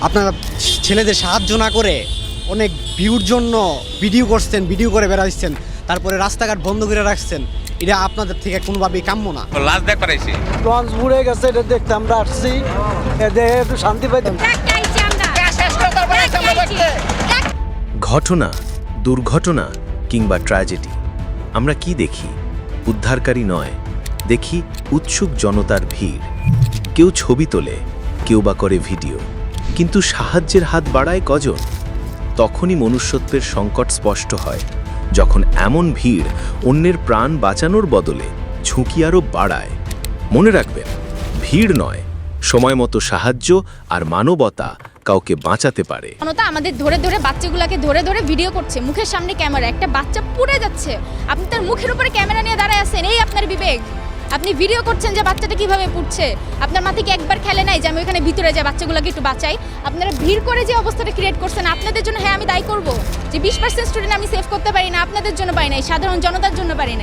আপনারা ছেলেদের সাহায্য না করে অনেক ভিউর জন্য ভিডিও করছেন, ভিডিও করে বেড়াচ্ছেন, তারপরে রাস্তাঘাট বন্ধ করে রাখছেন। এটা আপনাদের থেকে কোনোভাবেই কাম্য না। লাশ দেখ পারাইছি লঞ্চ বুড়ে গেছে, এটা দেখতে আমরা আসছি, দেখে একটু শান্তি পাইতাম। ঘটনা, দুর্ঘটনা কিংবা ট্র্যাজেডি, আমরা কি দেখি? উদ্ধারকারী নয়, দেখি উৎসুক জনতার ভিড়। কেউ ছবি তোলে, কেউ বা করে ভিডিও, কিন্তু সাহায্যের হাত বাড়ায় কজন? তখনই মনুষ্যত্বের সংকট স্পষ্ট হয়, যখন এমন ভিড় অন্যের প্রাণ বাঁচানোর বদলে ঝুঁকি আরও বাড়ায়। মনে রাখবেন, ভিড় নয়, সময় মতো সাহায্য আর মানবতা কাউকে বাঁচাতে পারে। জনতা আমাদের ধরে ধরে বাচ্চাগুলোকে ধরে ধরে ভিডিও করছে, মুখের সামনে ক্যামেরা, একটা বাচ্চা পুড়ে যাচ্ছে, আপনি তার মুখের উপরে ক্যামেরা নিয়ে দাঁড়ায় আছেন, এই আপনার বিবেক? আপনি ভিডিও করছেন যে বাচ্চাটা কিভাবে পুড়ছে, আপনার মাথায় কি একবার খেলে নাই যে আমি ওখানে ভিতরে যাই বাচ্চাগুলোকে একটু বাঁচাই? আপনারা ভিড় করে যে অবস্থাটা ক্রিয়েট করছেন, আপনাদের জন্য হ্যাঁ আমি দায়ী করব যে 20% স্টুডেন্ট আমি সেভ করতে পারি না, আপনাদের জন্য পারি নাই, সাধারণ জনতার জন্য পারি না।